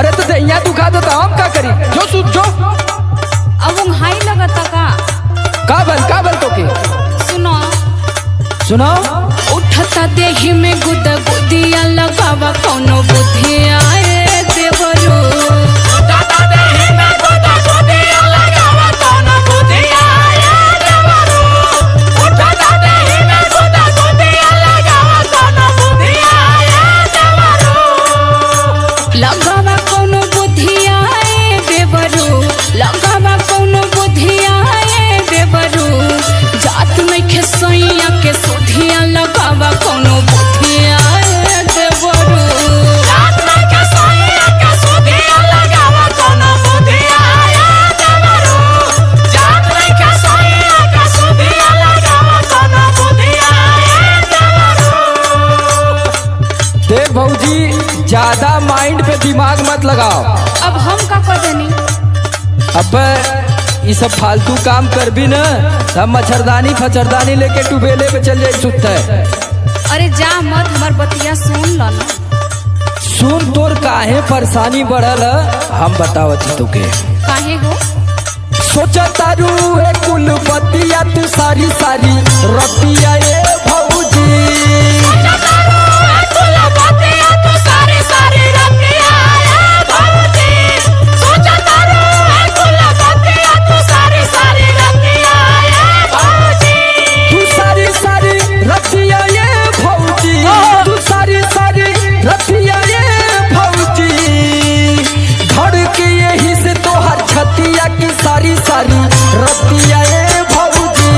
अरे तो दहिया दुखा दो तो हम का करी? जो सूत जो अब हाई लगता का बल तो के सुनो सुनो। उठता देही में गुदा गुदिया लगावा कोनो बुद्धिया ए देवरू। उठता देही में गुदा गुदिया लगावा कोनो बुद्धिया ए देवरू। उठता देही में गुदा गुदिया लगावा कोनो बुद्धिया ए देवरू। लगावा कोनो बुद्धिया ए देवरू। लगावा कोनो बुद्धिया ए देवरू। जात में खेसैया के सुधिया लगावा कोनो बुद्धिया ए देवरू। जात में खेसैया के सुधिया लगावा कोनो बुद्धिया ए देवरू। जात में खेसैया के सुधिया लगावा कोनो बुद्धिया ए देवरू। देख भौजी ज्यादा माइंड पे दिमाग मत लगाओ। अब हम का कर देनी? अब ये सब फालतू काम कर भी न हम मच्छरदानी फचरदानी लेके टुबेले पे चल जाए सुत है। अरे जा मत, हमार बतिया सुन ला ना। सुन तोर काहे परेशानी बढ़ल हम बतावत तुके। काहे हो? सोचा तारू है कुल बतिया तू सारी सारी रतिया ये भौजी। सोचा तारू है कुल बतिया तू सारी सारी रतिया ये भौजी। सोचा तारू है कुल बतिया तू सारी सारी रतिया ये भौजी। तू सारी सारी रतिया ये भौजी। तू सारी सारी रतिया ये भौजी। धड़ के यही से तो हर छतिया की सारी सारी रतिया ये भौजी।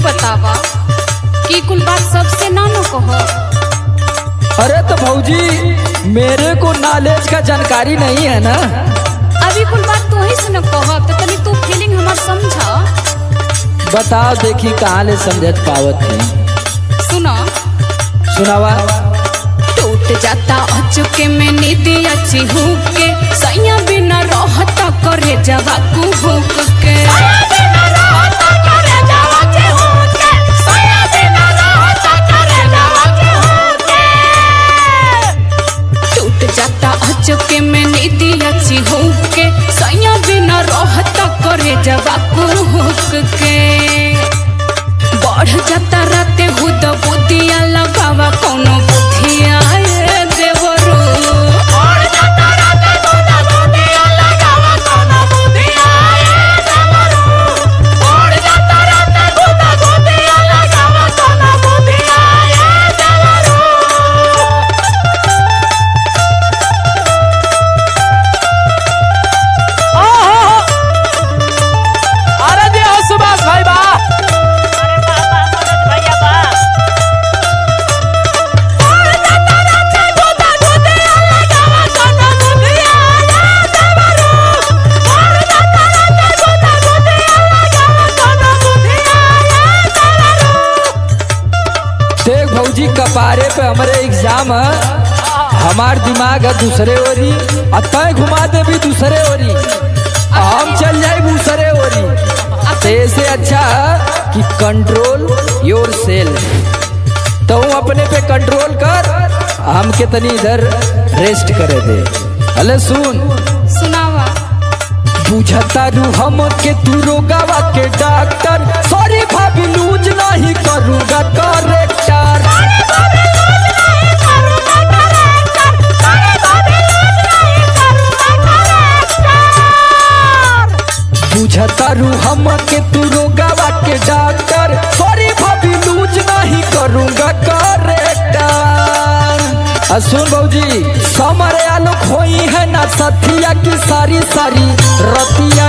बतावा कि कुल बात सबसे ना नो कहो। अरे तो भौजी मेरे को नॉलेज का जानकारी नहीं है ना। अभी कुल बात तू ही से न कहो, तो तनी तू फीलिंग हमार समझा। बताओ देखी कहाँ ले समझ पावत है। सुनो सुनावा। टूट जाता अचुके में नींदी अच्छी हुक के। सैया बिना रहता करे जवा को हुक के। चुके में नींदी अच्छी हुक के। सैया बिना रहता करे जवा को हुक के। बढ़ जाता राते हुद बुद्धिया लगावा कोनो बुद्धिया ए देवरू। बढ़ जाता राते हुद बुद्धिया लगावा कोनो बुद्धिया ए देवरू। बढ़ जाता राते हुद बुद्धिया लगावा कोनो बुद्धिया ए देवरू। सुभाष भाई बा। अरे बाबा मनोज भैया बा। देख भौजी कपारे पे हमारे एग्जाम है। हमार दिमाग है दूसरे ओरी और तय घुमा दे भी दूसरे ओरी। हम चल जाए दूसरे ओरी। तो ऐसे अच्छा है कि कंट्रोल योर सेल्फ। तो अपने पे कंट्रोल कर, हम के तनी इधर रेस्ट करे दे। अले सुन सुनावा। बुझता रू हम के तू रोगावा के डॉक्टर। सॉरी भाभी लूज नहीं करूँगा करेक्टर। बुझता रू हम के तू रोगावा के डॉक्टर। सॉरी भाभी लूज नहीं करूँगा करेक्टर। सुन भौजी समरे आलोक होई है ना सथिया की सारी सारी रतिया।